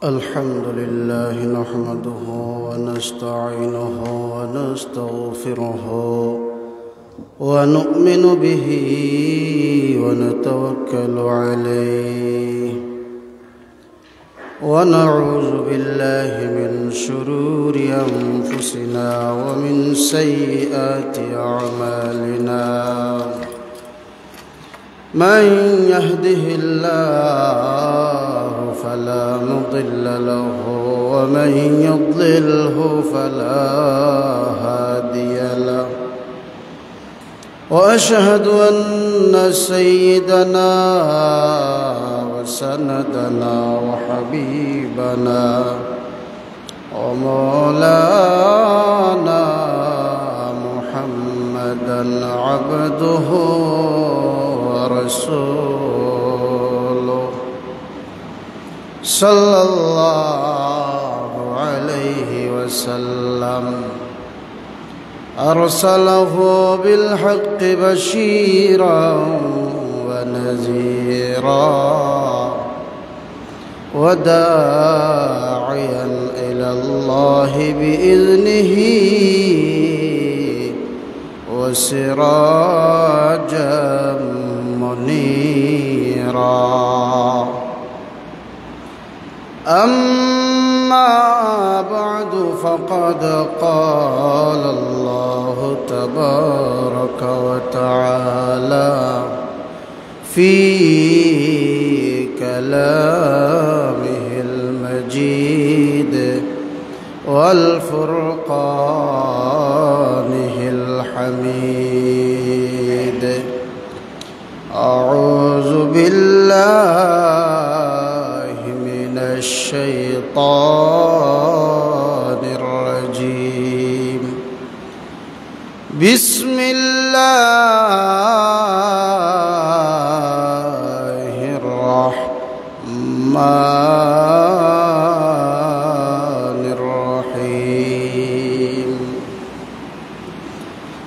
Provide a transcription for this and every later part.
الحمد لله نحمده ونستعينه ونستغفره ونؤمن به ونتوكل عليه ونعوذ بالله من شرور أنفسنا ومن سيئات أعمالنا من يهده الله فلا مضل له ومن يضلله فلا هادي له وأشهد أن سيدنا وسندنا وحبيبنا ومولانا محمدا عبده ورسوله صلى الله عليه وسلم أرسله بالحق بشيرا ونذيرا وداعيا إلى الله بإذنه وسراجا منيرا أما بعد فقد قال الله تبارك وتعالى في كلامه المجيد والفرقانه الحميد أعوذ بالله من الشيطان الرجيم بسم الله الرحمن الرحيم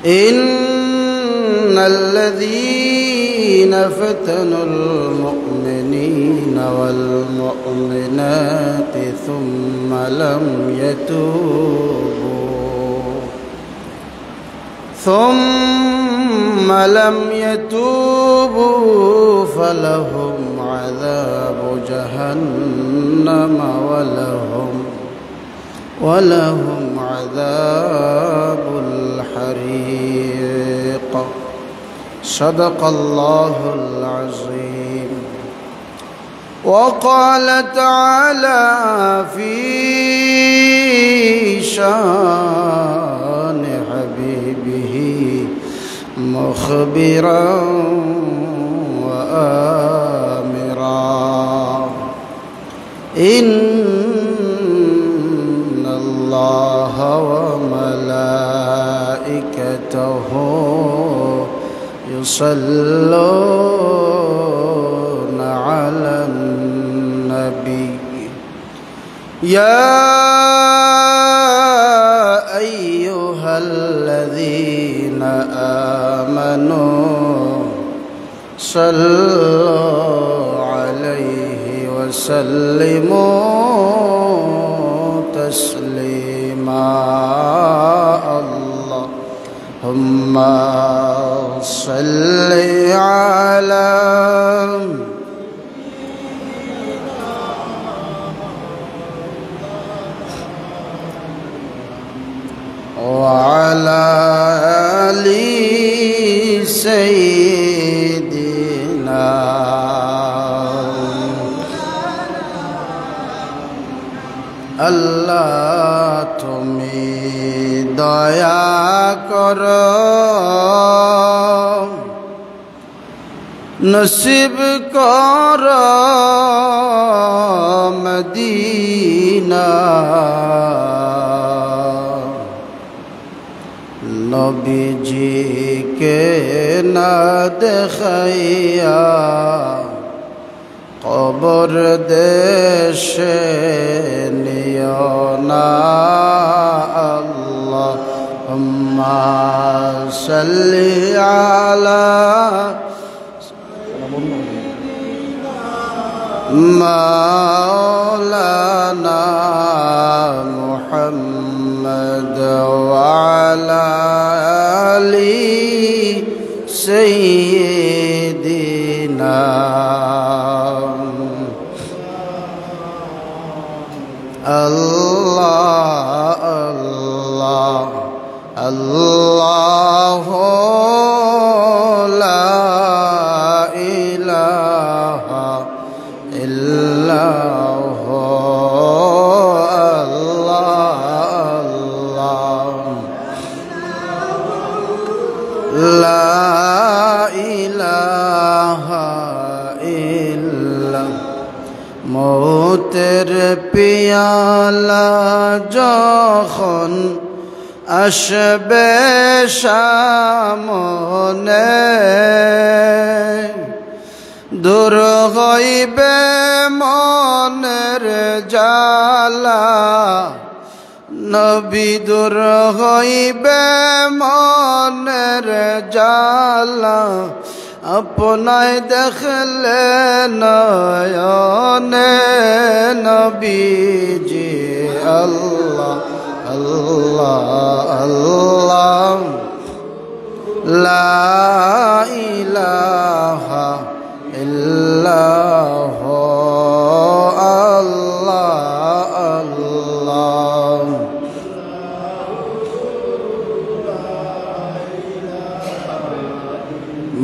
إن الذين فتنوا المؤمنين والمؤمنات ثم لم يتوبوا فلهم عذاب جهنم ولهم عذاب الحريق صدق الله العظيم. وقال تعالى في شان حبيبه مخبرا وآمرا إن الله وملائكته يصلون على النبي يا أيها الذين آمنوا صلوا عليه وسلموا تسليما اللهم صل على وعلى آل سيدنا আল্লাহ তুমি দয়া করো নসিব করো মদিনা নবীজিকে না দেখাইয়া কবর দেশে নিও না আল্লাহুম্মা সাল্লি আলা مولانا আল্লাহ আল্লাহ আল্লাহ লা ইলাহা ইল্লাল্লাহ লা ইলাহা ইল্লা মৌতের পিয়ালা যখন আসবে সামনে দূর হইবে মনের জ্বালা নবী দূর হইবে মনের জ্বালা আপনায় দেখলে নয়নে নবীজি আল্লাহ আল্লাহ আল্লাহ লা ইলাহা ইল্লাল্লাহ আল্লাহ আল্লাহ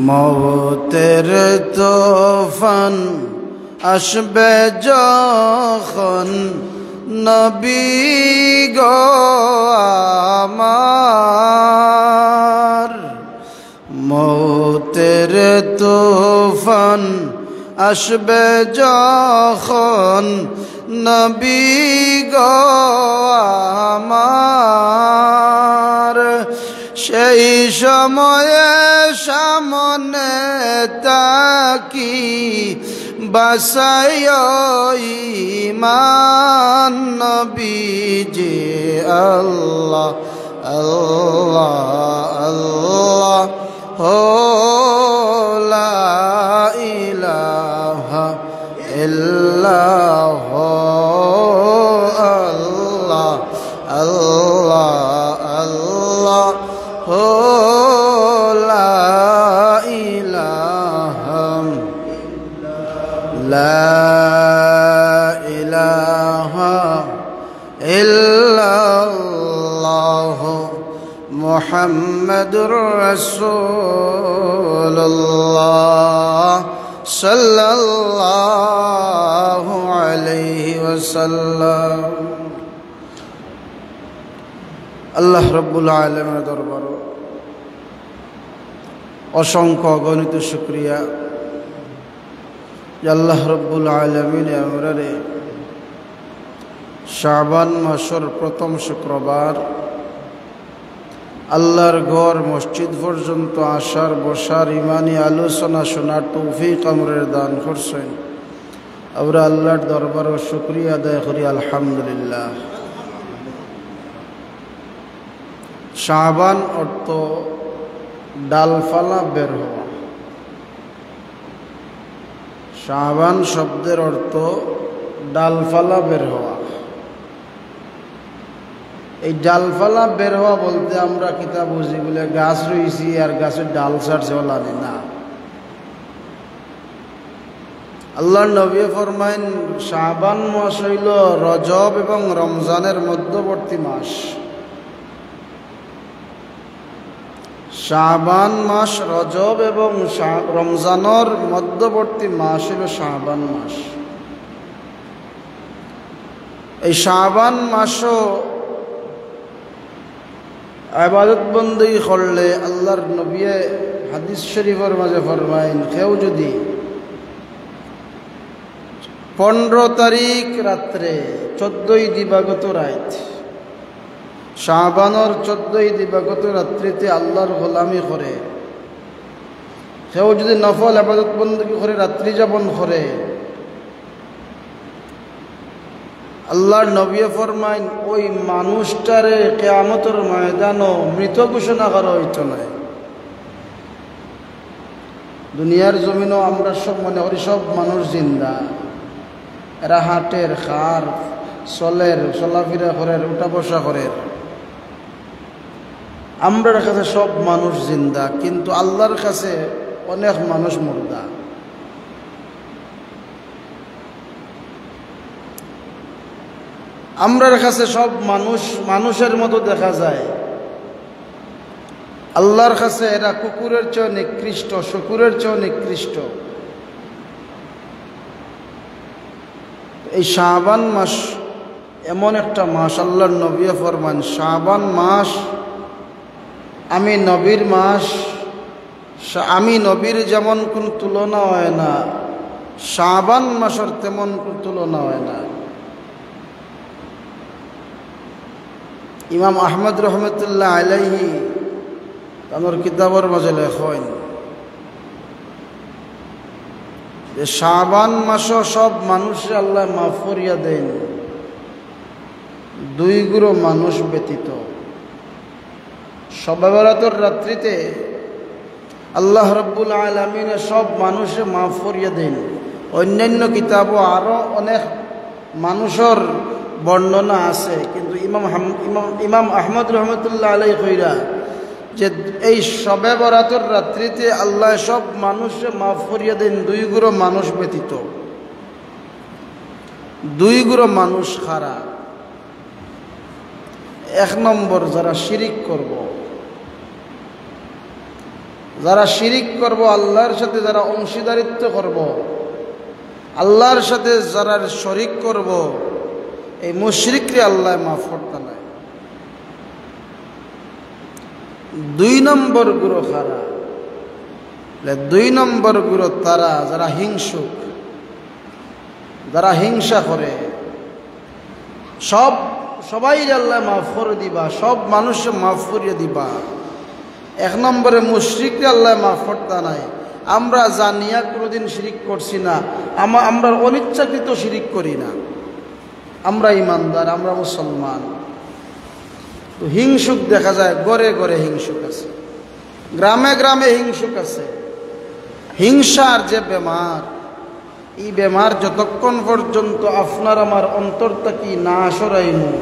মৌতের তুফান আসবে যখন নবী গো আমার মৌতের তুফান আসবে যখন নবী গো আমার সেই সময়ে সামনে তাকি বাসায় ঈমান নবীজি আল্লাহ আল্লাহ আল্লাহ হো লা ইলাহা ইল্লাল্লাহ আল্লাহ আল্লাহ আল্লাহ হো লা ইলাহা লা ইলাহা ইল্লাল্লাহ মুহাম্মাদুর রাসূলুল্লাহ সাল্লাল্লাহু আলাইহি ওয়াসাল্লাম। আল্লাহ রাব্বুল আলামিনের দরবারে অসংখ্য অগণিত শুকরিয়া যে আল্লাহ রাব্বুল আলামিন আমরারে শাবান মাসের প্রথম শুক্রবার আল্লাহর ঘর মসজিদ পর্যন্ত আসার বসার ইমানি আলোচনা শোনার তৌফিক আমরের দান করছেন। আমরা আল্লাহর দরবারে শুকরিয়া আদায় করি আলহামদুলিল্লাহ। শাবান অর্থ ডালফালা বের হওয়া। শাবান শব্দের অর্থ ডালফালা বের হওয়া। এই ডালফালা বের হওয়া বলতে আমরা কিতাব বুঝি বলে গাছ রয়েছি আর গাছের ডাল ছাড়ছে ওলানি না। আল্লাহর নবী ফরমাইন শাবান মাস হইল রজব এবং রমজানের মধ্যবর্তী মাস। শাবান মাস রজব এবং রমজানের মধ্যবর্তী মাস হইল শাবান মাস। এই শাবান মাসও ইবাদত বন্দেগী করলে আল্লাহর নবী হাদিস শরীফের মাঝে ফরমাইন কেউ যদি 15 তারিখ রাত্রে 14ই দিবাগত রাত শাবানের 14ই দিবাগত রাত্রিতে আল্লাহর গোলামি করে, কেউ যদি নফল ইবাদত বন্দেগী করে রাত্রি যাপন করে, আল্লাহর নবী ফরমাইন ওই মানুষটারে কিয়ামতের ময়দানও মৃত ঘোষণা করা হইতো না। দুনিয়ার জমিনও আমরা সব মনে করি সব মানুষ জিন্দা, এরা হাটের খার চলের চলাফেরা করে উঠা বসা করে, আমরার কাছে সব মানুষ জিন্দা, কিন্তু আল্লাহর কাছে অনেক মানুষ মুর্দা। আমরার কাছে সব মানুষের মতো দেখা যায়, আল্লাহর কাছে এরা কুকুরের চেয়ে নিকৃষ্ট, শুকুরের চেয়ে নিকৃষ্ট। এই শাবান মাস এমন একটা মাস, আল্লাহর নবী ফরমান শাবান মাস আমি নবীর মাস, আমি নবীর যেমন কোন তুলনা হয় না, শাবান মাসের তেমন কোন তুলনা হয় না। ইমাম আহমদ রহমতুল্লাহ আলাইহি তার কিতাবের মাঝে লেখেন যে শাবান মাসও সব মানুষে আল্লাহ মাফ করিয়া দেন, দুই গুরু মানুষ ব্যতীত। শবে বরাতের রাত্রিতে আল্লাহ রব্বুল আলামিন সব মানুষে মাফ করিয়া দেন। অন্যান্য কিতাবও আরও অনেক মানুষের বর্ণনা আছে, কিন্তু ইমাম আহমদ রহমতুল্লাহ আলাইহি কইরা যে এই শবে বরাতের রাত্রিতে আল্লাহ সব মানুষে মাফ করিয়া দেন দুই গুরু মানুষ ব্যতীত। দুই গুরু মানুষ খারা। এক নম্বর, যারা শিরিক করব, যারা শিরিক করব, আল্লাহর সাথে যারা অংশীদারিত্ব করব, আল্লাহর সাথে যারা শরিক করব, এই মুশরিকরে আল্লাহ মাফ করতে নাই। দুই নম্বর গুরু খারা, দুই নম্বর গুরু তারা যারা হিংসুক, যারা হিংসা করে। সবাই আল্লাহ মাফ করে দিবা, সব মানুষকে মাফ করিয়ে দিবা। এক নম্বরে মুশরিকরে আল্লাহ মাফ করতে নাই। আমরা জানিয়া কোনোদিন শিরিক করছি না, আমরা অনিচ্ছাকৃত শিরিক করি না, আমরা ইমানদার, আমরা মুসলমান। তো হিংসুক দেখা যায়, গড়ে গড়ে হিংসুক আছে, গ্রামে গ্রামে হিংসুক আছে। হিংসার যে বেমার, এই বেমার যতক্ষণ পর্যন্ত আপনার আমার অন্তর থেকে না সরাইমু,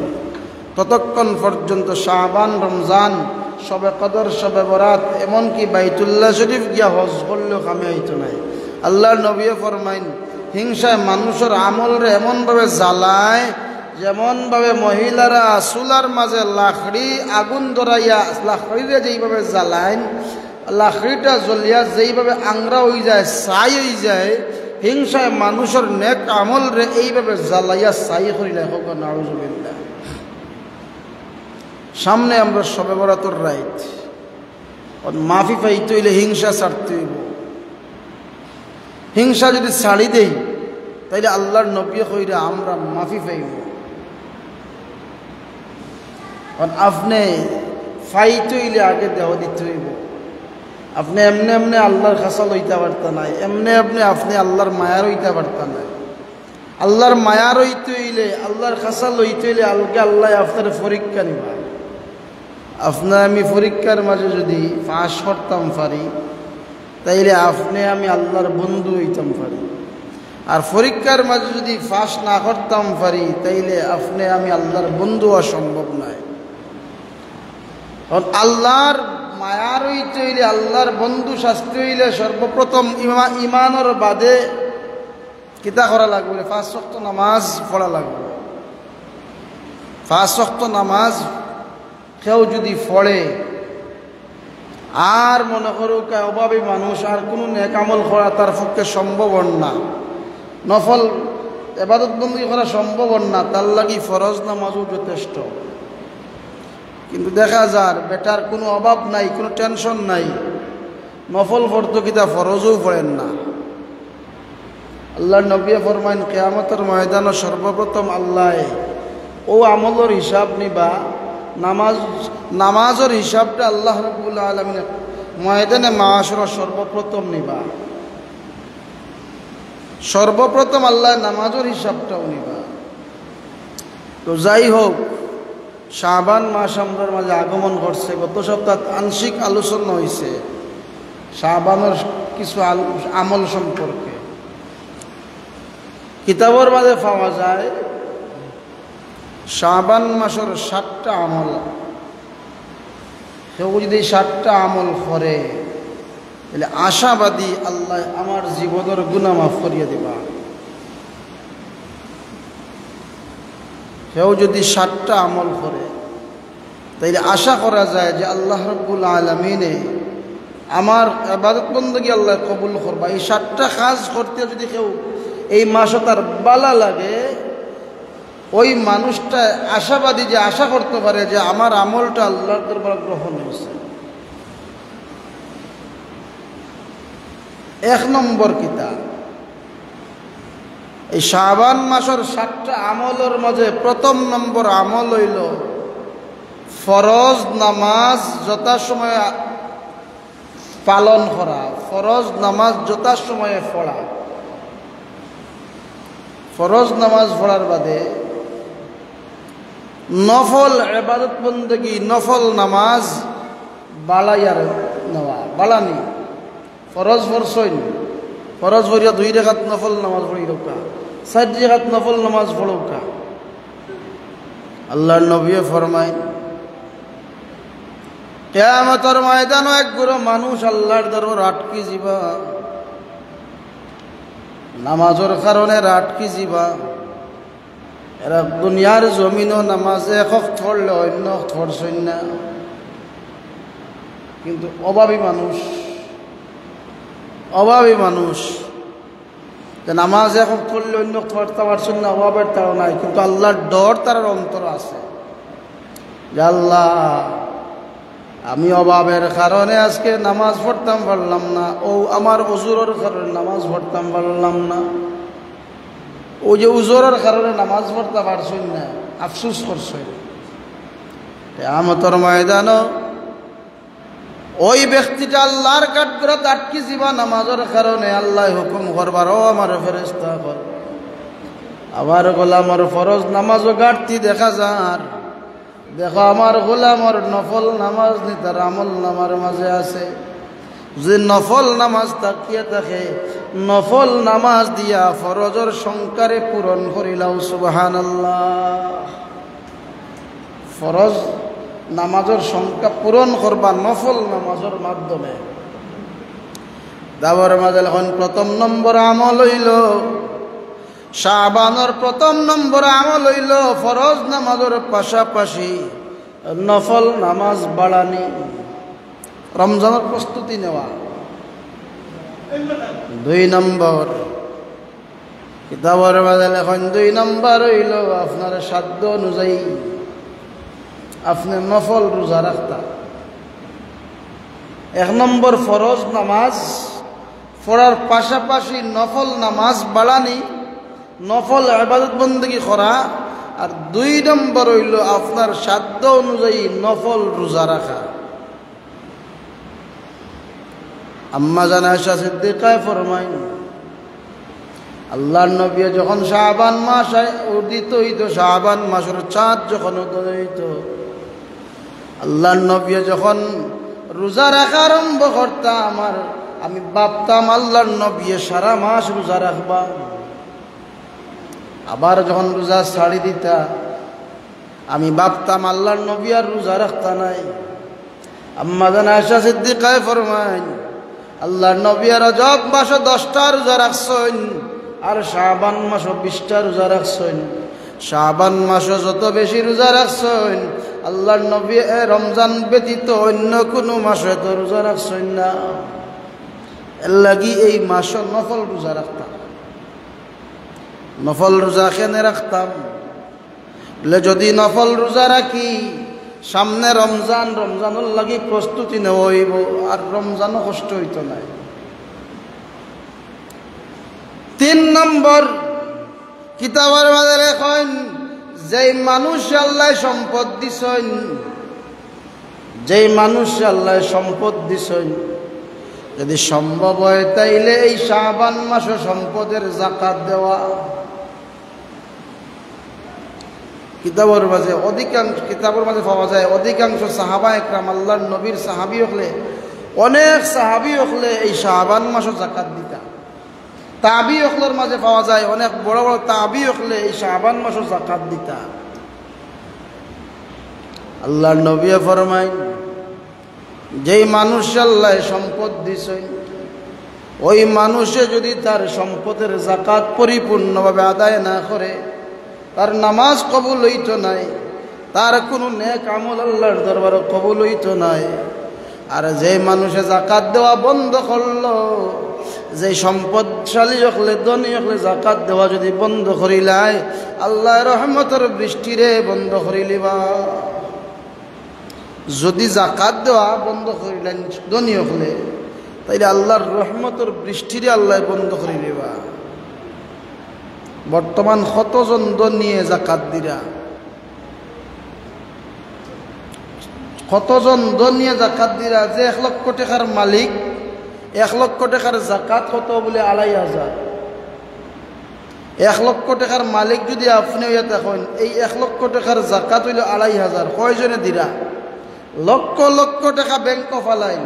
ততক্ষণ পর্যন্ত শাবান, রমজান, শবে কদর, শবে বরাত, এমনকি বাইতুল্লাহ শরীফ গিয়া হজ করলেও কামে হইতো নাই। আল্লাহর নবী ফরমাইন, হিংসায় মানুষের আমলরে এমনভাবে জ্বালায় যেমনভাবে মহিলারা চুলার মাঝে লাকড়ি আগুন ধরাইয়া লাকড়িরে যেইভাবে জ্বালায়, লাকড়িটা জ্বলিয়া যেইভাবে আংরা হয়ে যায়, ছাই হয়ে যায়, হিংসায় মানুষের নেক আমলরে এইভাবে জ্বালাইয়া ছাই করিলে হোক নাউজুবিল্লাহ। সামনে আমরা শবে বরাতের রাত, মাফি পাইতে হইলে হিংসা ছাড়তে হইব। হিংসা যদি ছাড়ি দেই তাইলে আল্লাহর নবী কইরা আমরা মাফি পাইব। আপনি ফাইতে হইলে আগে দেহ দিতে হইব। আপনি এমনি এমনি আল্লাহর খাসা লইতে পারতা নাই, এমনি এমনি আপনি আল্লাহর মায়ার হইতে পারতা নাই। আল্লাহর মায়ার হইতে হইলে, আল্লাহর খাসা লইতে হইলে আলকে আল্লাহ আপনার পরীক্ষা নিবা। আপনার আমি পরীক্ষার মাঝে যদি পাস করতাম পারি, তাইলে আপনি আমি আল্লাহর বন্ধু হইতাম পারি। আর পরীক্ষার মাঝে যদি পাস না করতাম পারি, তাইলে আপনি আমি আল্লাহর বন্ধু হওয়া সম্ভব নয়। কারণ আল্লাহর মায়ার হইতে হইলে, আল্লাহর বন্ধু শাস্তি হইলে সর্বপ্রথম ইমানের বাদে কিতা করা লাগবে? 5 ওয়াক্ত নামাজ পড়া লাগবে। 5 ওয়াক্ত নামাজ কেউ যদি পড়ে, আর মনে করুক অভাবী মানুষ, আর কোনো নেক আমল করা তার পক্ষে সম্ভব না, নফল ইবাদত বন্দী করা সম্ভব না, তার লাগি ফরজ নামাজও যথেষ্ট। কিন্তু দেখা যায় বেটার কোনো অভাব নাই, কোনো টেনশন নাই, নফল পড়তো কিতা ফরজও পড়েন না। আল্লাহর নবী ফরমাইন, কিয়ামতের ময়দানে সর্বপ্রথম আল্লাহ ও আমলের হিসাব নিবা। নামাজের হিসাবটা আল্লাহ রাব্বুল আলামিন ময়দানে মাশর সর্বপ্রথম নিবা। সর্বপ্রথম আল্লাহ নামাজের হিসাবটাও নিবা। তো যাই হোক, শাবান মাস আমাদের মাঝে আগমন করছে। গত সপ্তাহ আংশিক আলোচনা হয়েছে শাবানের কিছু আমল সম্পর্কে। কিতাবের মাঝে পাওয়া যায় শাবান মাসের 7টা আমল। কেউ যদি 7টা আমল করে, তাহলে আশাবাদী আল্লাহ আমার জীবনের গুনাহ মাফ করিয়ে দিবা। কেউ যদি 60টা আমল করে তাইলে আশা করা যায় যে আল্লাহ রাব্বুল আলামিনে আমার ইবাদত বندگی আল্লাহ কবুল করবা। এই 60টা কাজ করতে যদি কেউ এই মাসে তার বালা লাগে, ওই মানুষটা আশাবাদী যে আশা করতে পারে যে আমার আমলটা আল্লাহর দরবারে গ্রহণ হয়েছে। 1 নম্বর কিতাব এই শাবান মাসের 60টা আমলের মাঝে প্রথম নম্বর আমল হইল ফরজ নামাজ যথাসময়ে পালন করা, ফরজ নামাজ যথাসময়ে পড়া। ফরজ নামাজ পড়ার বাদে নফল ইবাদত বندگی, নফল নামাজ বাড়াইয়ার নেওয়া, বাড়ানি। ফরজ পড়ছইন, ফরজ পড়িয়া 2 রাকাত নফল নামাজ পড়িরকা, 4 রাকাত নফল নামাজ পড়োকা। আল্লাহর নবী ফরমায় কিয়ামতের ময়দানে এক গুরু মানুষ আল্লাহর দরবারে আটকি যাবা, নামাজের কারণে আটকি যাবা। এরা দুনিয়ার জমিনও নামাজে এক ওয়াক্ত পড়লে অন্য ওয়াক্ত পড়ছেন না, কিন্তু অভাবী মানুষ যে নামাজ এক ওয়াক্ত পড়লে অন্য ওয়াক্ত পড়তে পারছেন না, অভাবের তাও নাই, কিন্তু আল্লাহর ডর তার অন্তর আছে যে আল্লাহ আমি অভাবের কারণে আজকে নামাজ পড়তাম পারলাম না, ও আমার উজুরের কারণে নামাজ পড়তাম পারলাম না, ও যে উজুরের কারণে নামাজ পড়তে পারছেন না, আফসোস করছেন। কিয়ামতের ময়দানে ওই ব্যক্তিটা আল্লাহর কাঠগড়াত আটকি যাবা নামাজের কারণে। আল্লাহ হুকুম করবার, ও আমার ফেরেশতা কর, আমার গোলামের ফরজ নামাজও ঘাটতি দেখা যার, দেখো আমার গোলামের নফল নামাজ নি তার আমল নামার মাঝে আছে। যে নফল নামাজ তাকিয়ে থাকে, নফল নামাজ দিয়া ফরজের সংখ্যারে পূরণ করিলাও। সুবহানাল্লাহ। ফরজ নামাজের সংখ্যা পূরণ করবা নফল নামাজের মাধ্যমে। দাবর মাঝে এখন প্রথম নম্বর আমল হইল শাবানের প্রথম নম্বর আমল হইল ফরজ নামাজের পাশাপাশি নফল নামাজ বাড়ানি, রমজানের প্রস্তুতি নেওয়া। 2 নম্বর কিতাবের মাঝে এখন 2 নম্বর হইল আপনার সাধ্য অনুযায়ী আপনি নফল রোজা রাখতা। 1 নম্বর ফরজ নামাজ পড়ার পাশাপাশি নফল নামাজ বাড়ানি, নফল ইবাদত বندگی করা। আর 2 নম্বর হইল আপনার সাধ্য অনুযায়ী নফল রোজা রাখা। আম্মা জান আয়েশা সিদ্দিকা ফরমায় আল্লাহর নবী যখন শাবান মাস উদিত হইত, শাবান মাসের চাঁদ যখন উদয় হইত, আল্লাহর নবী যখন রোজা রাখা আরম্ভ করতাম, আমি ভাবতাম আল্লাহর নবী সারা মাস রোজা রাখবা। আবার যখন রোজা ছাড়ি দিতা, আমি ভাবতাম আল্লাহর নবী আর রোজা রাখতা নাই। আম্মা জান আয়েশা সিদ্দিকা ফরমায় আল্লাহর নবী রজব মাসে 10টা রোজা রাখছেন, আর শাবান মাসে 20টা রোজা রাখছেন। শাবান মাসে যত বেশি রোজা রাখছেন, আল্লাহর নবী রমজান ব্যতীত অন্য কোনো মাসে তো রোজা রাখছেন না। এর লাগি এই মাসে নফল রোজা রাখতাম। নফল রোজা কেনে রাখতাম? যদি নফল রোজা রাখি, সামনে রমজান, রমজানের লাগি প্রস্তুতি নেওয়া হইব, আর রমজানও কষ্ট হইত না। 3 নম্বর কিতাবের মাঝে লেখেন যেই মানুষ আল্লাহ সম্পদ দিছেন, যেই মানুষ আল্লাহ সম্পদ দিছেন, যদি সম্ভব হয় তাইলে এই শাবান মাসে সম্পদের যাকাত দেওয়া। কিতাবের মাঝে পাওয়া যায় অধিকাংশ সাহাবা একরাম আল্লাহর নবীর সাহাবী হলে, অনেক সাহাবী হলে এই শাবান মাসে যাকাত দিতা। তাবি হলের মাঝে পাওয়া যায় অনেক বড় বড় তাবি হলে এই শাবান মাসে যাকাত দিতা। আল্লাহর নবী ফরমায় যেই মানুষ আল্লাহ সম্পদ দিছেন, ওই মানুষে যদি তার সম্পদের যাকাত পরিপূর্ণভাবে আদায় না করে, তার নামাজ কবুল হইতো নাই, তার কোনো নেক আমল আল্লাহর দরবারে কবুল হইতো নাই। আর যে মানুষে জাকাত দেওয়া বন্ধ করলো, যে সম্পদশালী হলে ধনী হলে জাকাত দেওয়া যদি বন্ধ করিলাই, আল্লাহ রহমতের বৃষ্টিরে বন্ধ করিলিবা। যদি জাকাত দেওয়া বন্ধ করিলেন ধনী হলে, তাইলে আল্লাহর রহমতের বৃষ্টিরে আল্লাহ বন্ধ করিলিবা। বর্তমান কতজন নিয়ে জাকাত দিরা, কতজন নিয়ে জাকাত দিরা। যে 1 লক্ষ টাকার মালিক, 1 লক্ষ টাকার জাকাত কত বলে 2,500। 1 লক্ষ টাকার মালিক যদি আপনি হইয়া থাকেন, এই 1 লক্ষ টাকার জাকাত হইল 2,500। কয়জনে দিরা? লক্ষ লক্ষ টাকা ব্যাংক ফালাই,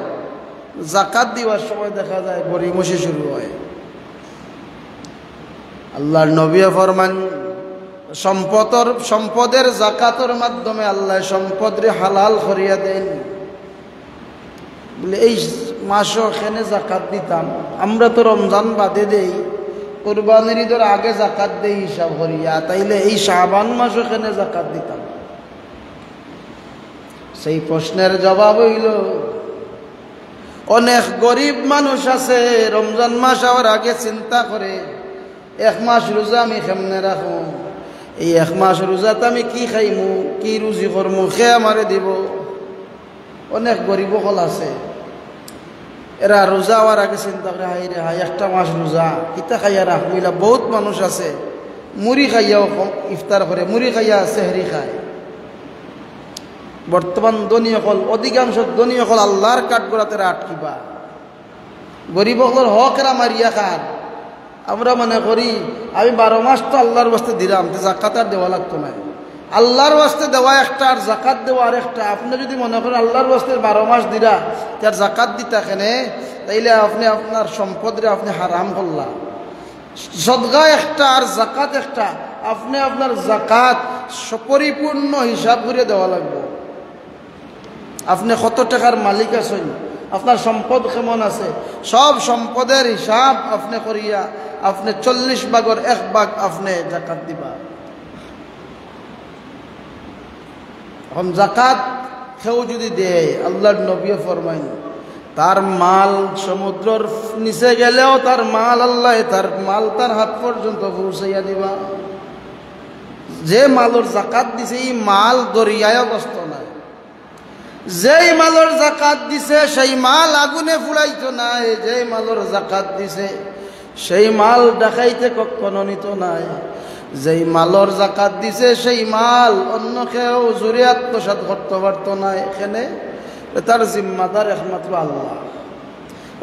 জাকাত দিবার সময় দেখা যায় গরিমসি শুরু হয়। আল্লাহর নবী ফরমান, সম্পদের জাকাতের মাধ্যমে আল্লাহ সম্পদরে হালাল করিয়া দেন। বলে এই মাসও এখানে জাকাত দিতাম, আমরা তো রমজান বাদে দেই, কুরবানির ঈদের আগে জাকাত দেই হিসাব করিয়া, তাইলে এই শাবান মাসও এখানে জাকাত দিতাম। সেই প্রশ্নের জবাব হইল, অনেক গরিব মানুষ আছে রমজান মাস হওয়ার আগে চিন্তা করে 1 মাস রোজা আমি কেমনে রাখবো, এই 1 মাস রোজাতে আমি কি খাইমু, কি রুজি করমু, খেয়ে আমারে দিব। অনেক গরিব হল আছে, এরা রোজা হওয়ার আগে চিন্তা করে, হাই রে হাই 1টা মাস রোজা কিতা খাইয়া রাখবো। এলা বহুত মানুষ আছে মুড়ি খাইয়াও ইফতার করে, মুড়ি খাইয়া সেহরি খায়। বর্তমান ধনী হল, অধিকাংশ ধনী হল আল্লাহর কাঠগড়াতে আটকিবা, গরিব হল হকেরা মারিয়া খান। আমরা মনে করি আমি 12 মাস তো আল্লাহর বাস্তে দিলাম, তো জাকাত আর দেওয়া লাগতো না। আল্লাহর বাস্তে দেওয়া একটা আর জাকাত দেওয়া আর একটা। আপনি যদি মনে করেন আল্লাহর বাস্তে 12 মাস দিলা, তার জাকাত দিতা কেনে, তাইলে আপনি আপনার সম্পদরে আপনি হারাম করলা। সদকা একটা আর জাকাত একটা, আপনি আপনার জাকাত পরিপূর্ণ হিসাব করে দেওয়া লাগবে। আপনি কত টাকার মালিক আছেন, আপনার সম্পদ কেমন আছে, সব সম্পদের হিসাব আপনি করিয়া আপনি 40 ভাগের 1 ভাগ আপনি জাকাত দিবা। এখন জাকাত কেউ যদি দেয়, আল্লাহর নবী ফরমাইন, তার মাল সমুদ্রের নিচে গেলেও তার মাল আল্লাহ তার মাল তার হাত পর্যন্ত পৌঁছাইয়া দিবা। যে মালের জাকাত দিছে এই মাল দরিয়ায় বস্ত নাই, যেই মালের জাকাত দিছে সেই মাল আগুনে ফুলাইতো নাই, যেই মালের জাকাত দিছে সেই মাল দেখাইতে কখনো নিত নাই, যেই মালের জাকাত দিছে সেই মাল অন্য কেউ জোরে আত্মসাৎ করতে পারত না। এখানে তার জিম্মাদার একমাত্র আল্লাহ।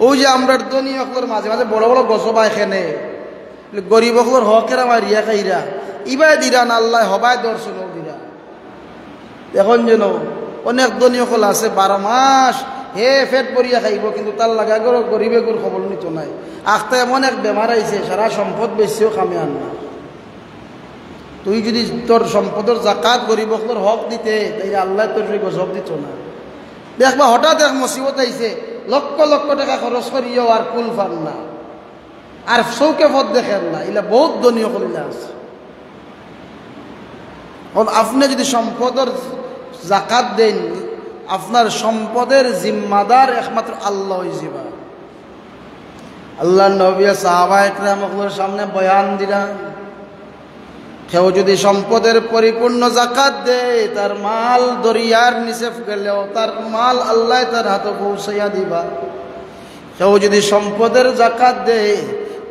ওই যে আমরা ধনী হকলের মাঝে মাঝে বড় বড় গছবা, এখানে গরিব হকলের হকেরা মারিয়া খাইরা ইবাই দিরা না, আল্লাহ হবাই দর্শন দিরা। এখন যেন অনেক ধনী হকল আছে 12 মাস হে ফেট পরিয়া খাইব, কিন্তু তার লাগা গরিবে গোর খবর নিত নাই। আখতে এমন এক বেমার আইছে, সারা সম্পদ বেশিও কামে আন না। তুই যদি তোর সম্পদের জাকাত গরিব হকলের হক দিতে, তাই আল্লাহ তোর গজব দিত না। দেখবা হঠাৎ এক মুসিবত আইছে, লক্ষ লক্ষ টাকা খরচ করিও আর কুল পান না, আর চৌকে পথ দেখেন না। এলা বহুত ধনী করিলা আছে। আপনি যদি সম্পদের জাকাত দেন, আপনার সম্পদের জিম্মাদার একমাত্র আল্লাহ হইবা। আল্লাহ নবী সাহাবা ইকরামের সামনে বয়ান দিলেন, কেউ যদি সম্পদের পরিপূর্ণ জাকাত দেয়, তার মাল দরিয়ার নিচে গেলেও তার মাল আল্লাহ তার হাতে পৌঁছাইয়া দিবা। কেউ যদি সম্পদের জাকাত দেয়,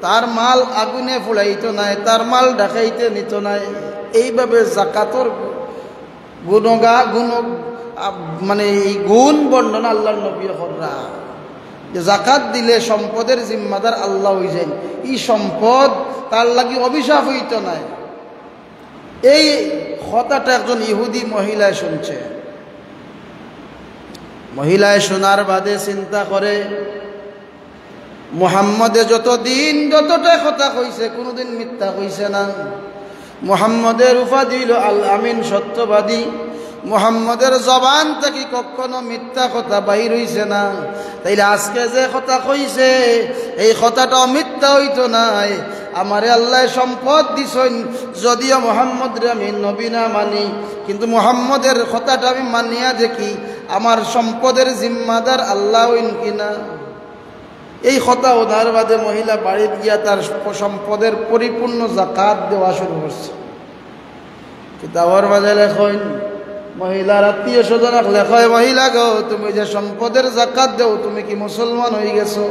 তার মাল আগুনে ফুলাইতো নাই, তার মাল ঢাকাইতে নিত নাই। এইভাবে জাকাতর মানে এই গুণ বর্ণনা আল্লাহর নবী হররা, যে জাকাত দিলে সম্পদের জিম্মাদার আল্লাহ হয়ে যায়। এই সম্পদ তার লাগি অভিশাপ হইত নাই। এই কথাটা একজন ইহুদি মহিলায় শুনছে। মহিলায় শোনার বাদে চিন্তা করে, মুহাম্মদে যতটা কথা কইছে কোনোদিন মিথ্যা কইছে না। মুহাম্মদের উপাধি হইল আল আমিন, সত্যবাদী। মুহাম্মদের জবান থেকে কখনো মিথ্যা কথা বাহির হইছে না। তাইলে আজকে যে কথা কইছে এই কথাটা মিথ্যা হইতো নাই। আমারে আল্লাহ সম্পদ দিছেন, যদিও মুহাম্মদরে আমি নবী না মানি, কিন্তু মুহাম্মদের কথাটা আমি মানিয়া দেখি আমার সম্পদের জিম্মাদার আল্লাহ হইন কিনা। এই কথা ওধার বাদে মহিলা বাড়িতে গিয়া তার সম্পদের পরিপূর্ণ যাকাত দেওয়া শুরু করছে। কিতাবর মাঝে লেখেন, মহিলার আত্মীয় স্বজন লেখয়, মহিলা গো তুমি যে সম্পদের যাকাত দেও তুমি কি মুসলমান হয়ে গেছো?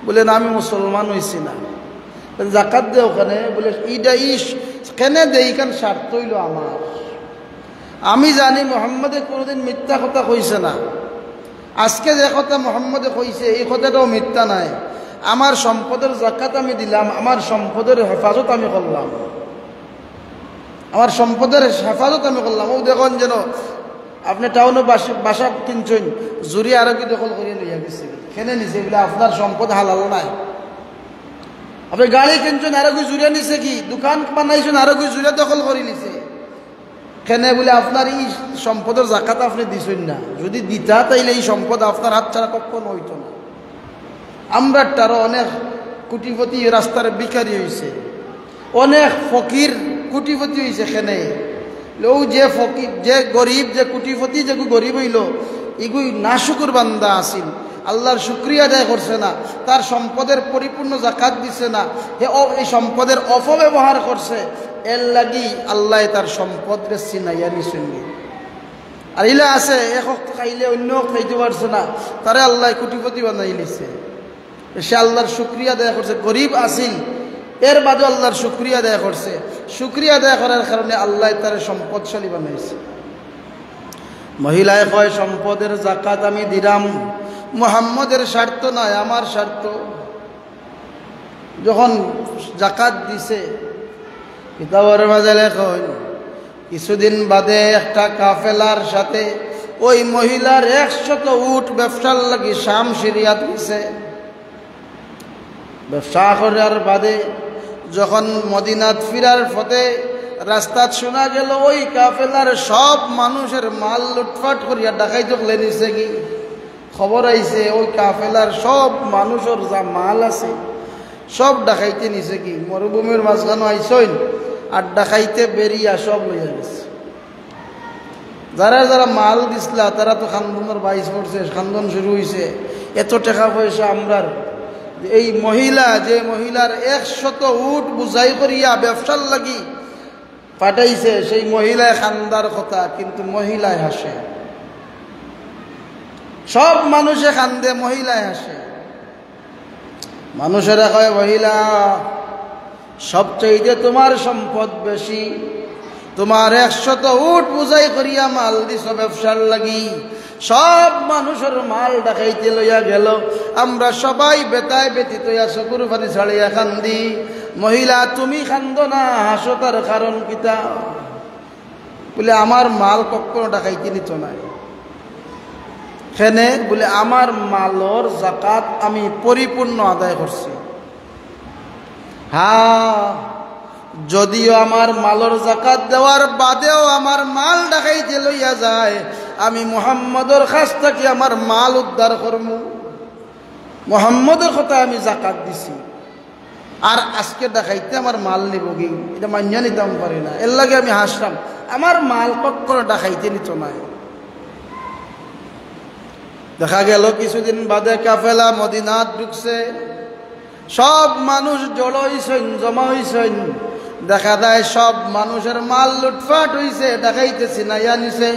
বলে না, আমি মুসলমান হইছি না। যাকাত দেও ওখানে? বলে ইটা কেনে দেই কান স্বার্থ হইল আমার। আমি জানি মুহাম্মদে কোনোদিন মিথ্যা কথা কইছে না। আজকে যে কথা মুহাম্মদে কইছে এই কথাটাও মিথ্যা নাই। আমার সম্পদের যাকাত আমি দিলাম, আমার সম্পদের হেফাজত আমি করলাম, আমার সম্পদের হেফাজত আমি করলাম। ও দেখুন যেন আপনি টাউনে বাসা কিনছেন, জুড়ি আরো কি দখল করিয়ে লইয়া গেছে, খেনে নিছে বলে আপনার সম্পদ হালাল নাই। আপনি গাড়ি কিনছেন, আরো কি জুড়ে নিছে, কি দোকান বানাইছেন, আরো কি জুড়ে দখল করে নিছে, কেনে বলে আপনার এই সম্পদের যাকাত আপনি দিছেন না। যদি দিতা তাইলে এই সম্পদ আপনার হাত ছাড়া কখনো হইতো না। আমরা তারও অনেক কোটিপতি রাস্তার ভিখারি হয়েছে, অনেক ফকির কোটিপতি হয়েছে। কেনে ও যে ফকির, যে গরিব, যে কোটিপতি, যে গরিব হইল, এগুই নাশুকুর বান্দা আসিল, আল্লাহর শুকরিয়া আদায় করছে না, তার সম্পদের পরিপূর্ণ যাকাত দিছে না, এই সম্পদের অপব্যবহার করছে। এর লাগি আল্লাহ তার সম্পদরে চিনাইয়া নিছেন। আর ইলা আছে এক খাইলে অন্য খাইতে পারছে না, তারে আল্লাহ কোটিপতি বানাই নিছে। সে আল্লাহর শুকরিয়া আদায় করছে। গরিব আসিল, এর বাদে আল্লাহর শুকরিয়া আদায় করছে। শুকরিয়া আদায় করার কারণে আল্লাহ তার সম্পদশালী বানাইছে। মহিলায় কয় সম্পদের যাকাত আমি দিলাম, মুহাম্মদের স্বার্থ নয়, আমার স্বার্থ। যখন যাকাত দিছে, কিতাবের মাঝে লেখেন কিছুদিন বাদে একটা কাফেলার সাথে ওই মহিলার 100 উট ব্যবসার লাগি শাম সিরিয়াত গেছে। ব্যবসা করার বাদে যখন মদিনাত ফিরার পথে রাস্তাত শোনা গেল ওই কাফেলার সব মানুষের মাল লুটফাট করিয়া ডাকাই চলে নিছে। কি খবর আইছে ওই কাফেলার সব মানুষের যা মাল আছে সব ডাকাইতে নিছে। কি মরুভূমির মাঝখানে আইসইন আর ডাকাইতে বেরিয়া সব লইয়া গেছে। যারা যারা মাল দিছিলা তারা তো খানদনের বাইশ পড়ছে, খানদন শুরু হয়েছে। এত টাকা পয়সা আমরার এই মহিলা, যে মহিলার 100 উট বুঝাই করিয়া ব্যবসার লাগি পাঠাইছে, সেই মহিলায় খান্দার কথা, কিন্তু মহিলায় হাসে। সব মানুষে খান্দে, মহিলায় হাসে। মানুষেরা কয় মহিলা সবচাইতে তোমার সম্পদ বেশি, তোমার 100 উট বুঝাই করিয়া মাল দিছ ব্যবসার লাগি, সব মানুষের মাল ডাকাইতে লইয়া গেল, আমরা সবাই বেতায় ব্যতীত চকুর পানি ছাড়িয়া কান্দি। মহিলা তুমি কান্দ না, হাসো, তার কারণ কিতা? বলে আমার মাল কখনো ডাকাইতে নিত নাই। কেনে? বলে আমার মালর যাকাত আমি পরিপূর্ণ আদায় করছি। হ্যাঁ, যদিও আমার মালর যাকাত দেওয়ার বাদেও আমার মাল ডাকাইতে লইয়া যায়, আমি মুহাম্মদর কাছ থেকে আমার মাল উদ্ধার করব। মুহাম্মদের কথা আমি যাকাত দিছি, আর আজকে ডাকাইতে আমার মাল নিব কি? এটা মান্য নিতাম পারি না। এর লাগে আমি হাসলাম, আমার মাল কখনো ডাকাইতে নিত নাই। দেখা গেল কিছুদিন বাদে কাফেলা মদিনাত ঢুকছে, সব মানুষ জড়ো হইছেন, জমা হইছেন। দেখা যায় সব মানুষের মাল লুটফাট হইছে, ডাকাইতেছি না নিছে।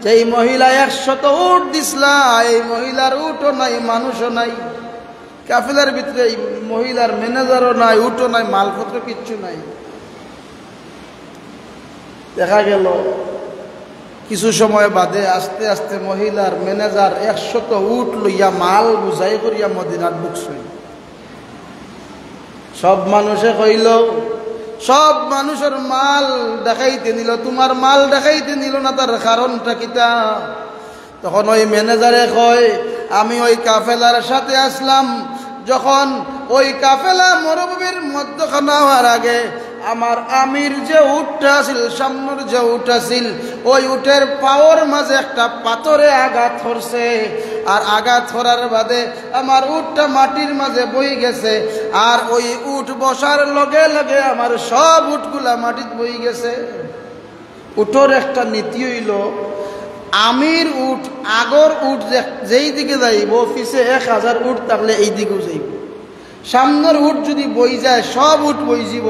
যেই মহিলা 100 উট দিসলা, এই মহিলার উটও নাই, মানুষও নাই। কাফেলার ভিতরে এই মহিলার ম্যানেজারও নাই, উটও নাই, মালপত্র কিচ্ছু নাই। দেখা গেল কিছু সময় বাদে আস্তে আস্তে মহিলার ম্যানেজার 100 উট লইয়া মাল বুঝাই করিয়া মদিনাত ঢুকছে। সব মানুষে কইল, সব মানুষের মাল দেখাইতে নিল, তোমার মাল দেখাইতে নিল না, তার কারণটা কিতা? তখন ওই ম্যানেজারে কয়, আমি ওই কাফেলার সাথে আসলাম, যখন ওই কাফেলা মরুভূমির মধ্যখানে হওয়ার আগে আমার আমির যে উটটা আছিল, সামনের যে উট আছিল, ওই উটের পাওয়ার মাঝে একটা পাথরে আঘাত করছে। আর আঘাত করার বাদে আমার উটটা মাটির মাঝে বই গেছে। আর ওই উট বসার লগে লগে আমার সব উটগুলা মাটিত বই গেছে। উটোর একটা নীতি হইল, আমির উট আগর উট যেই দিকে যাইব, পিছে 1000 উট থাকলে এই দিকেও যাইব। সামনের উট যদি বই যায় সব উট বই যাব,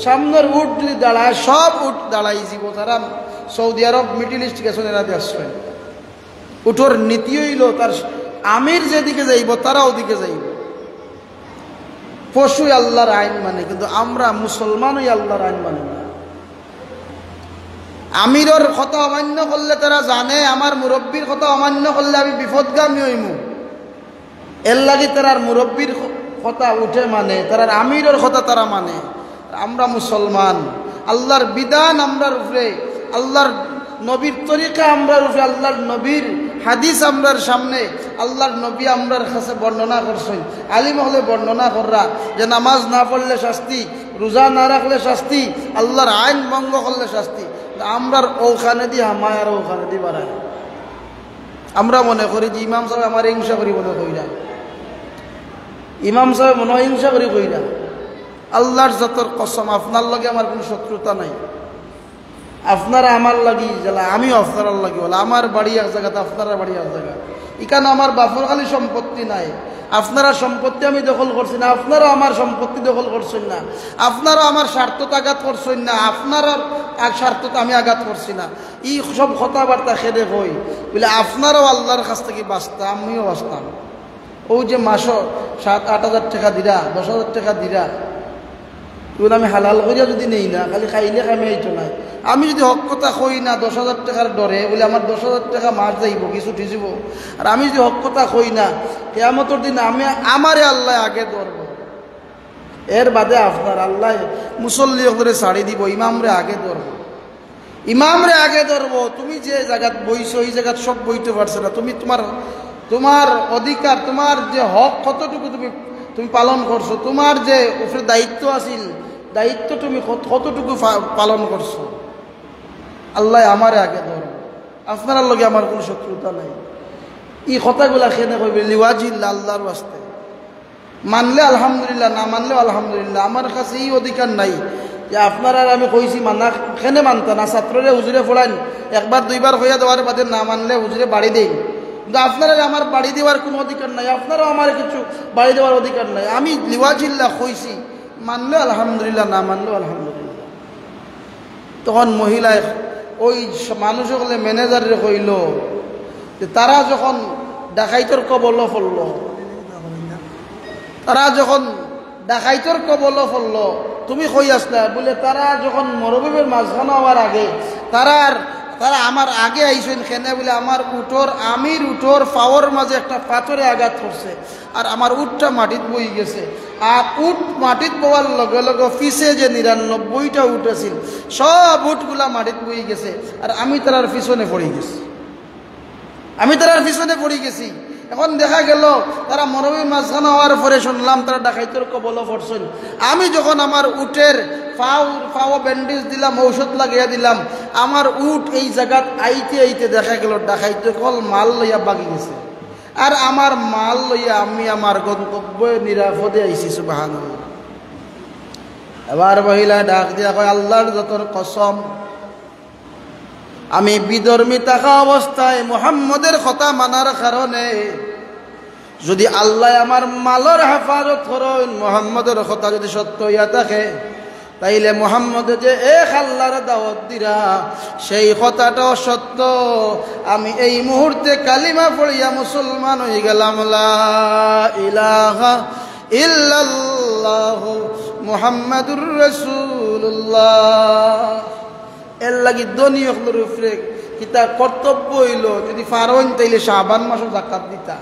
সামনের উট যদি দাঁড়ায় সব উট দাঁড়াই যাব। তারা সৌদি আরব, মিডিল ইস্ট গেছেন, এরা দেশ। উটোর নীতি হইল তার আমির যেদিকে যাইব তারা ওদিকে যাইব। পশুই আল্লাহর আইন মানে, কিন্তু আমরা মুসলমানই আল্লাহর আইন মানে না। আমিরের কথা অমান্য করলে তারা জানে, আমার মুরব্বীর কথা অমান্য করলে আমি বিপদগামী হইমু। এর লাগি তার মুরব্বীর কথা উঠে মানে, তার আমিরের কথা তারা মানে। আমরা মুসলমান, আল্লাহর বিধান আমরার উপরে, আল্লাহর নবীর তরিকা আমরার উপরে, আল্লাহর নবীর হাদিস আমরার সামনে, আল্লাহর নবী আমরার কাছে বর্ণনা করছেন। আলিম হলে বর্ণনা কররা যে নামাজ না পড়লে শাস্তি, রোজা না রাখলে শাস্তি, আল্লাহর আইন ভঙ্গ করলে শাস্তি। আমরার ওখানে দিয়ে হামায়ার ওখানে দিয়ে বাড়ায়। আমরা মনে করি যে ইমাম সাহেব আমার হিংসা করি, মনে করি না। ইমাম সাহেব মনে হিংসা করি কই না। আল্লাহর জাতের কসম, আপনার লগে আমার কোনো শত্রুতা নাই। আপনারা আমার লাগি জ্বালা, আমিও আপনার লাগি বলে। আমার বাড়ি এক জায়গাতে, আপনারা বাড়ি এক জায়গা। এখানে আমার বাপর খালি সম্পত্তি নাই। আপনারা সম্পত্তি আমি দখল করছি না, আপনারা আমার সম্পত্তি দখল করছেন না। আপনারা আমার স্বার্থত আঘাত করছেন না, আপনার স্বার্থত আমি আঘাত করছি না। এই সব কথাবার্তা খেদে হই বলে আপনারাও আল্লাহর কাছ থেকে বাঁচতাম, আমিও বাঁচতাম। ওই যে মাসও 7-8 হাজার টাকা দিরা, 10,000 টাকা দিরা, এগুলো আমি হালাল করিয়া যদি নেই না, খালি খাইলে খামে এইটো নাই। আমি যদি হক কথা কই না 10,000 টাকার ডরে বলে আমার 10,000 টাকা মার যাইব, কিছু ঠিজিব। আর আমি যদি হক কথা কই না, কিয়ামতের দিন আমারে আল্লাহ আগে ধরব। এর বাদে আপনার আল্লাহ মুসল্লি করে ছাড়ি দিব, ইমামরে আগে ধরব, ইমামরে আগে ধরব। তুমি যে জায়গাত বইছো এই জায়গাত সব বইতে পারছে না। তুমি তোমার অধিকার, তোমার যে হক কতটুকু তুমি পালন করছো, তোমার যে উপরে দায়িত্ব আছিল, দায়িত্ব তুমি কতটুকু পালন করছো। আল্লাহ আমারে আগে ধরো, আপনার লগে আমার কোনো শত্রুতা নাই। এই কথাগুলা খেনে কইবে লিওয়াজিল্লা, আল্লাহর ওয়াস্তে। মানলে আলহামদুলিল্লাহ, না মানলেও আলহামদুলিল্লাহ। আমার কাছে এই অধিকার নাই যে আপনারা আমি কইছি মানা, খেনে মানতা না। ছাত্ররে হুজুরে ফোড়ান, 1-2 হইয়া দেওয়ার বাদে না মানলে হুজুরে বাড়ি দেই। কিন্তু আপনারা আমার বাড়ি দেওয়ার কোনো অধিকার নাই, আপনারাও আমার কিছু বাড়ি দেওয়ার অধিকার নাই। আমি লিওয়াজিল্লা কইছি, মানলে আলহামদুলিল্লাহ, না মানলেও আলহামদুলিল্লাহ। তখন মহিলায় ওই মানুষ হলে ম্যানেজারে কইল যে তারা যখন ডাকাইতর কবল ফলল, তারা যখন ডাকাইতর কবল ফলল, তুমি কই আসলা বলে তারা যখন মরুভূমির মাঝখানে হওয়ার আগে তারা আমার আগে আইসেন খেনে বলে আমার আমির উটোর পাওয়ার মাঝে একটা পাথরে আঘাত করছে। আর আমার উটটা মাটিত বই গেছে। আর উট মাটিত বওয়ার লগে লগে পিছে যে 99টা উট আছিল, সব উটগুলা মাটিত বই গেছে। আর আমি তার পিছনে পড়ে গেছি, এখন দেখা গেল তারা মরুভূমির মাঝখানে হওয়ার পরে শুনলাম তারা ডাকাইতের কবলে পড়ছেন। আমি যখন আমার উটের পাও ব্যান্ডেজ দিলাম, ঔষধ লাগিয়ে দিলাম, আমার উট এই জায়গাত আইতে দেখা গেল ডাকাইতে কল মাল লইয়া বাগি গেছে। আর আমার মাল লইয়া আমি আমার গন্তব্যে নিরাপদে আইছি। সুবহানাল্লাহ। এবার মহিলা ডাক দিয়া কয়, আল্লাহর যতর কসম, আমি বিধর্মী থাকা অবস্থায় মুহাম্মদের কথা মানার কারণে যদি আল্লাহ আমার মালর হেফাজত করেন, মুহাম্মদের কথা যদি সত্য হইয়া থাকে, তাইলে মুহাম্মদ যে এক আল্লাহর দাওয়াত দিরা সেই কথাটাও সত্য। আমি এই মুহূর্তে কালিমা পড়িয়া মুসলমান হয়ে গেলাম। লা ইলাহা ইল্লাল্লাহু মুহাম্মাদুর রাসূলুল্লাহ। এর লাগি দনীয়গুলোর উপরে কিতা কর্তব্য হইল, যদি পারেন তাইলে শাবান মাসে যাকাত দিতা।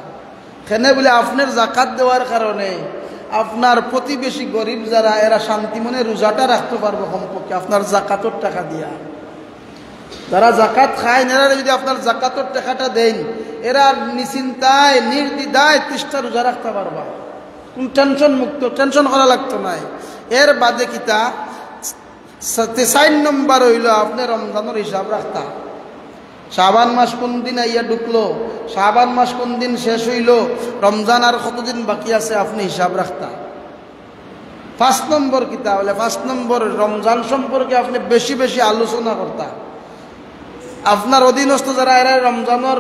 কেন বলে আপনার যাকাত দেওয়ার কারণে আপনার প্রতিবেশী গরিব যারা, এরা শান্তি মনে রোজাটা রাখতে পারবো কমপক্ষে আপনার যাকাতের টাকা দিয়া। যারা যাকাত খায় এরা যদি আপনার যাকাতের টাকাটা দেন, এরা নিশ্চিন্তায় নির্দ্বিধায় 30টা রোজা রাখতে পারবা, কোন টেনশন মুক্ত, টেনশন করা লাগতো নাই। এর বাদে কিতা 4 নম্বর হইল আপনি রমজানের হিসাব রাখতা। শাবান মাস কোন দিন আইয়া ঢুকলো, শাবান মাস কোন দিন শেষ হইল, রমজান আর কতদিন বাকি আছে আপনি হিসাব রাখতা। 5 নম্বর কিতা বলে, 5 নম্বর রমজান সম্পর্কে আপনি বেশি বেশি আলোচনা করতা। আপনার অধীনস্থ যারা এরা রমজানের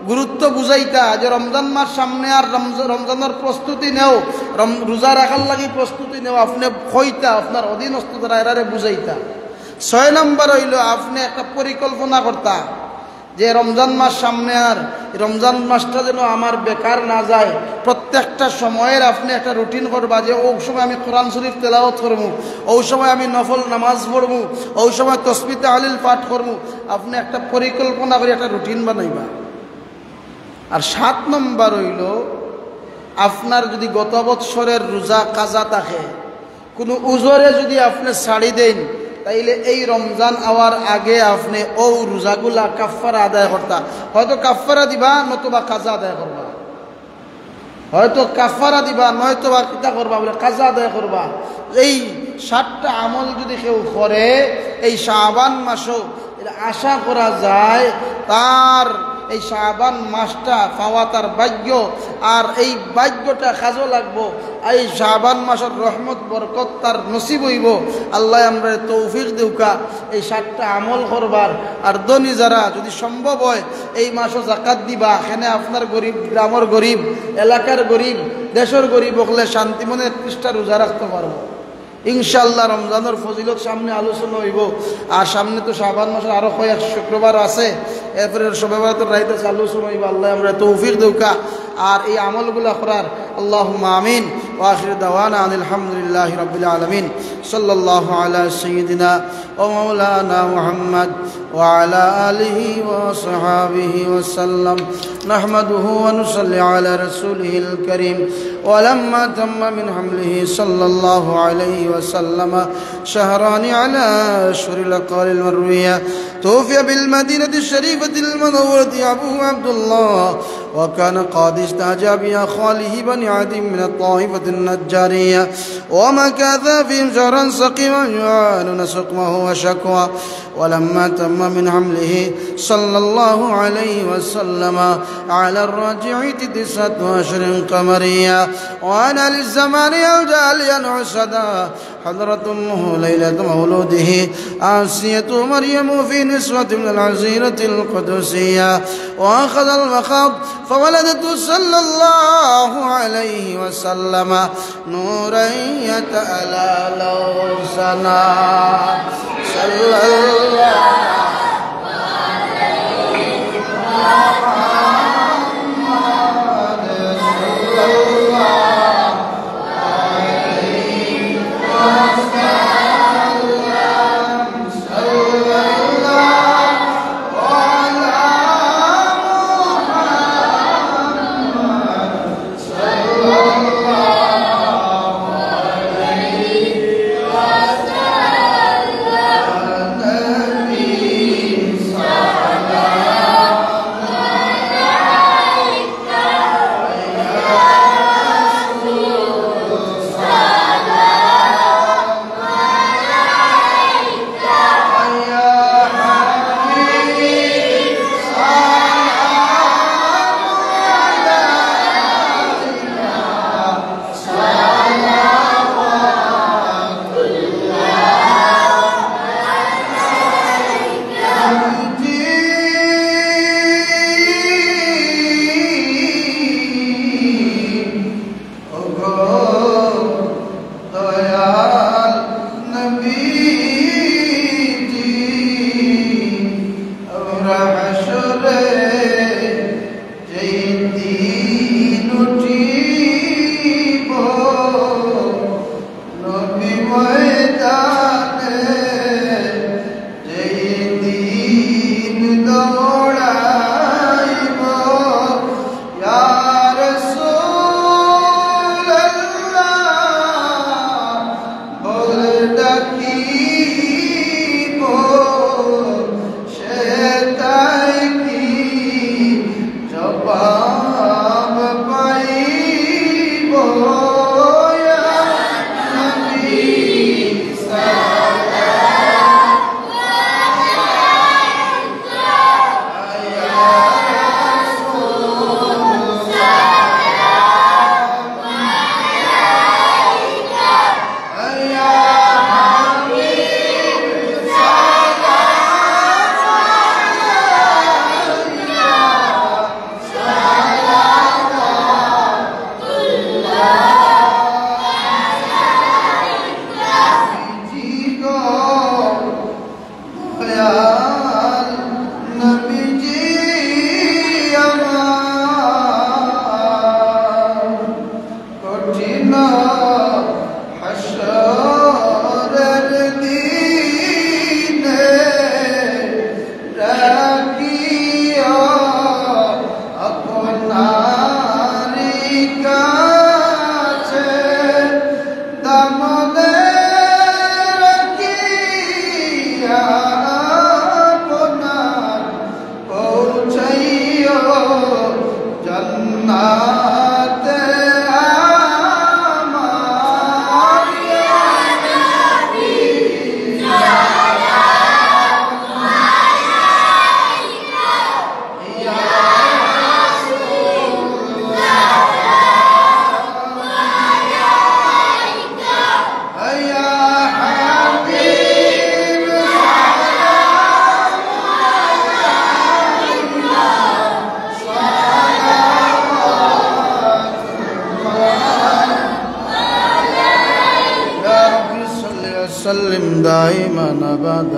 গুরুত্ব বুঝাইতা, যে রমজান মাস সামনে আর রমজানের প্রস্তুতি নেও, রোজা রাখার লাগি প্রস্তুতি নেও, আপনি কইতা আপনার অধীনস্থ যারা এরারে বুঝাইতা। 6 নম্বর হইল আপনি একটা পরিকল্পনা করতা যে রমজান মাস সামনে, আর রমজান মাসটা যেন আমার বেকার না যায়। প্রত্যেকটা সময়ের আপনি একটা রুটিন করবা, যে ওই সময় আমি কোরআন শরীফ তেলাওয়াত করবো, ওই সময় আমি নফল নামাজ পড়বো, ওই সময় তসবিহ তাহলিল পাঠ করবো। আপনি একটা পরিকল্পনা করে একটা রুটিন বানাইবা। আর 7 নম্বর হইল আপনার যদি গত বৎসরের রোজা কাজা থাকে, কোনো উজরে যদি আপনি ছাড়ি দেন, তাইলে এই রমজান আওয়ার আগে আপনি ও রোজাগুলা কাফারা আদায় করতা। হয়তো কাফারা দিবা, নতুবা কাজা আদায় করবা। হয়তো কাফারা দিবা, নয়তো বা কিতা করবা বলে কাজা আদায় করবা। এই 7টা আমল যদি কেউ করে এই শাবান মাসও, আশা করা যায় তার এই শাবান মাসটা পাওয়া তার ভাগ্য। আর এই ভাগ্যটা কাজও লাগবো, এই শাবান মাসের রহমত বরকত তার নসিব হইব। আল্লাহ আমরা তৌফিক দেউকা এই 7টা আমল করবার। আর ধনী যারা যদি সম্ভব হয় এই মাসও জাকাত দিবা। এখানে আপনার গরিব, গ্রামের গরিব, এলাকার গরিব, দেশের গরিব হলে শান্তি মনে 30টা রোজা রাখতে পারবো ইনশাআল্লাহ। রমজানের ফজিলত সামনে আলোচনা হইব। আর সামনে তো শাবান মাসের আরো কয়েক শুক্রবার আছে, এরপরে শবে বরাতের রাইতে আলোচনা হইব। আল্লাহ আমরা তৌফিক দেউকা আর এই আমলগুলা করার। আল্লাহুম্মা আমিন। ওয়া আখিরু দাওয়ানা আনিল হামদুলিল্লাহি রাব্বিল আলামিন। সাল্লাল্লাহু আলা সাইয়্যিদিনা ওয়া মাওলানা মুহাম্মদ ওয়া আলা আলিহি ওয়া সাহবিহি ওয়া সাল্লাম। নাহমাদুহু ওয়া নুসাল্লি আলা রাসূলিহিল কারীম। ওয়া লাম্মা তাম্মা মিন হামলিহি সাল্লাল্লাহু আলাইহি ওয়া সাল্লাম শাহরানি আলা আশহুরিল aqwalil marwiya توفي بالمدينة الشريفة المنورة أبوه عبد الله، وكان قد استهجى بأخواله بني عدي من الطائفة النجارية، ومكث فيهم شهرا سقيما يعانون سقمه وشكوى. ولما تم من حمله صلى الله عليه وسلم على الراجعة 9 أشهر قمرية، وأنا للزمان جاليا عسدا حضرت أمه ليلة مولوده آسية مريم في نسوة من العزيرة القدسية، وأخذ المخاض فولدت صلى الله عليه وسلم نورا يتألى سنا صلى الله عليه محمد صلى الله عليه وسلم صلى الله على محمد صلى الله عليه وسلم. النبي بعد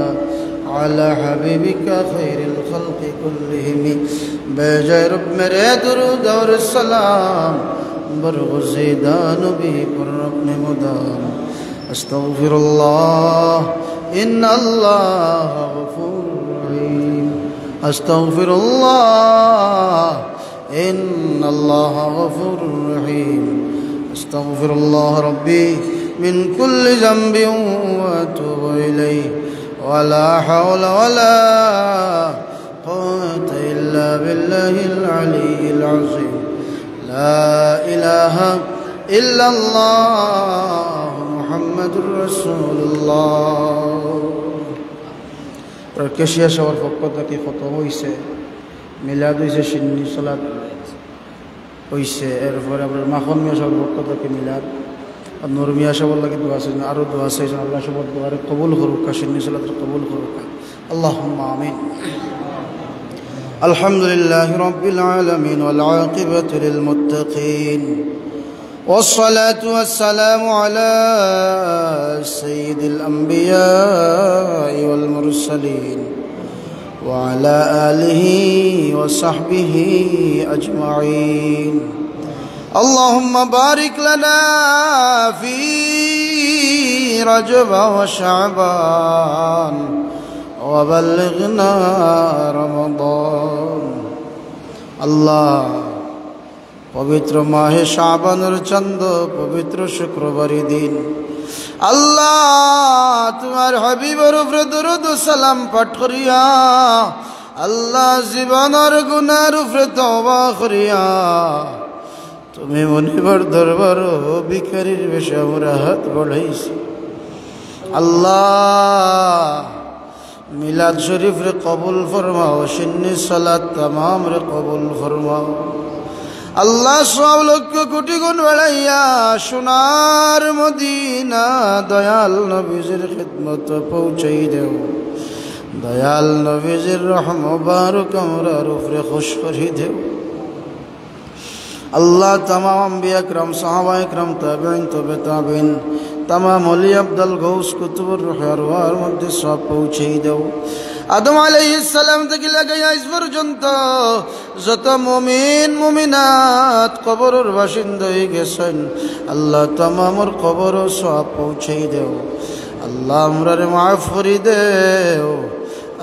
على حبيبك خير الخلق كلهم بجائے رب میرے درود اور السلام برغزیدان بھی پر اپنے مدام استغفر اللہ ان اللہ غفور رحیم استغفر اللہ ان اللہ غفور رحیم استغفر اللہ ربی من كل ذنب واتوب الیہ ولا حول ولا قوة إلا بالله العلي العظيم لا إله إلا الله محمد رسول الله প্রকাশিয়া সবার পক্ষ থেকে খতম হইছে মিলাদ হইছে সুন্নি সালাত হইছে এরপরে আপনার মাখন মিয়া সবার পক্ষ থেকে মিলাদ আর নূর মিয়া সবার লাগে দোয়া আছে আরো দোয়া আছে আল্লাহ সবার দোয়ারে কবুল করুক সুন্নি সালাতের কবুল করুক আল্লাহুম্মা আমিন الحمد لله رب العالمين والعاقبة للمتقين والصلاة والسلام على سيد الأنبياء والمرسلين وعلى آله وصحبه أجمعين اللهم بارك لنا في رجب وشعبان وبلغنا رمضان আল্লাহ পবিত্র মাহে শাবানের চন্দ্র পবিত্র শুক্রবারের দিন আল্লাহ তোমার হাবিবের উপরে দরুদ ও সালাম পাঠ করিয়া আল্লাহ জীবনের গুনার উপরে তওবা করিয়া তুমি মনিবর দরবার ও ভিখারির বেশে আমরা হাত বাড়াইছি আল্লাহ মিলাদ শরীফ রে কবুল ফরমাও সুন্নি সালাত तमाम রে কবুল ফরমাও আল্লাহ সব লক্ষ কোটি গুণ বাড়াইয়া সোনার মদিনা দয়াল নবীজির খিদমত পৌঁছাই দেও দয়াল নবীজির রহম মুবারক আমরার উপরে খুশ করি দেও আল্লাহ तमाम আম্বিয়া کرام সাহাবা کرام তাবেঈন তবে তাবেঈন तमाम ওলি আব্দুল গৌস কুতুবুর রূহ আরওয়ার মধ্যে সব পৌঁছেই দাও আদম আলাইহিস সালাম থেকে লাগাইয়া আজ পর্যন্ত যত মুমিন মুমিনাত কবরের বাসিন্দা হয়ে গেছেন আল্লাহ तमामর কবরও সব পৌঁছেই দাও আল্লাহ আমরারে মাফ করে দেও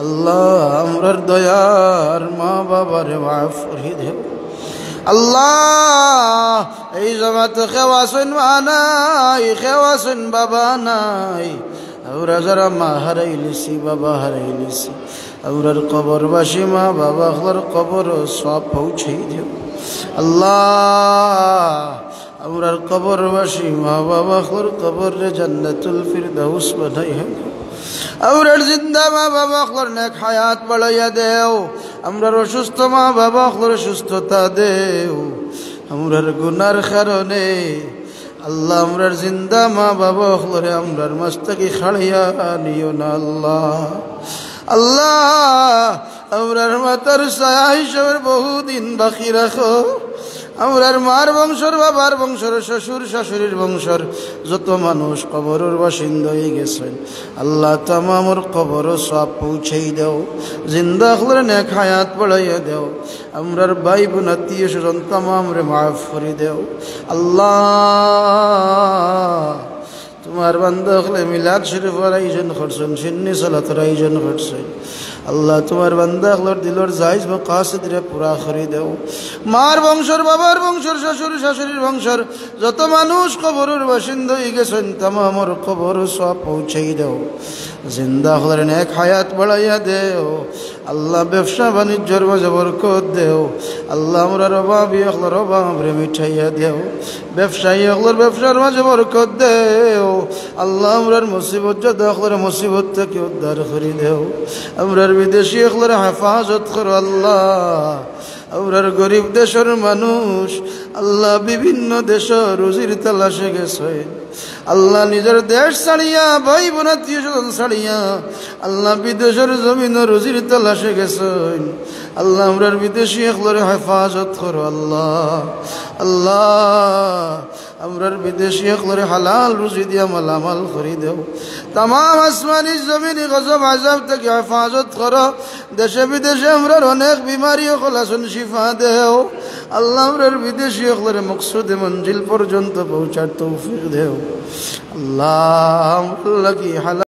আল্লাহ আমরার দয়ার মা বাবারে মাফ করে দেও আল্লাহ এই জামাতে খেওয়াছেন মা নাই খেওয়াছেন বাবা নাই আমরা যারা মা হারাইলিছি বাবা হারাইলিছি আমরার কবরবাসী মা বাবা হর কবর সব পৌঁছেই দিও আল্লাহ আমরার কবরবাসী মা বাবা হর কবরে জান্নাতুল ফিরদাউস বানাইয়া দিও আমরার জিন্দা মা বাবা হর নেক হায়াত বাড়াইয়া দেও আমরার অসুস্থ মা বাবা হর সুস্থতা দেও আমরার গুনার কারণে আল্লাহ আমরার জিন্দা মা বাবা হরে আমরার মস্তকি খাড়িয়া নিও না আল্লাহ আল্লাহ আমরার মাতার ছায়া হিসেবে বহুদিন বাকি রাখো আমরার মার বংশর বাবার বংশর শ্বশুর শাশুড়ির বংশর যত মানুষ কবরের বাসিন্দা হয়ে গেছেন আল্লাহ তামামর কবর সব পৌঁছেই দাও জিন্দা হলে নেক হায়াত বাড়াইয়া দাও আমরার ভাই বোন আত্মীয় স্বজন তামাম রে মাফ করে দাও আল্লাহ তোমার বান্দা হলে মিলাদ শরীফের আয়োজন করছেন সুন্নি সালাতের আয়োজন করছেন আল্লাহ তোমার বান্দা হলোর দিলর জায়েজ মাকাসিদ রে পুরা করে দাও মার বংশর বাবার বংশর শ্বশুর শাশুড়ির বংশর যত মানুষ কবরের বাসিন্দা হয়ে গেছেন তামামর কবর সব পৌঁছেই দাও জিন্দা হলে নেক হায়াত বাড়াইয়া দেও আল্লাহ ব্যবসা বাণিজ্যর মাঝে বরকত দেও আল্লাহ আমরার অভাবী হলোর অভাব রে মিঠাইয়া দেও ব্যবসায়ী হলোর ব্যবসার মাঝে বরকত দেও আল্লাহ আমরার মুসিবত যা হলোর মুসিবত থেকে উদ্ধার করে দেও আমরার বিদেশি হলোর হেফাজত করো আল্লাহ আমরার গরিব দেশের মানুষ আল্লাহ বিভিন্ন দেশ রুজির তালাশে গেছে আল্লাহ নিজের দেশ ছাড়িয়া ভাই বোন আত্মীয় স্বজন ছাড়িয়া আল্লাহ বিদেশের জমিন রুজির তলাশে গেছেন। আল্লাহ আমরার বিদেশি একলরে হেফাজত করো আল্লাহ। আল্লাহ আমরার বিদেশি একলরে হালাল রুজি দিয়া মালামাল করি দেও। তাম আসমানি জমিনি গজব আজাব থেকে হেফাজত করো। দেশে বিদেশে আমরার অনেক বিমারি খোলাসন শিফা দেও। আল্লাহ আমরার বিদেশি একলরে মকসুদে মঞ্জিল পর্যন্ত পৌঁছার তৌফিক দেও। আল্লাহ কি হালাল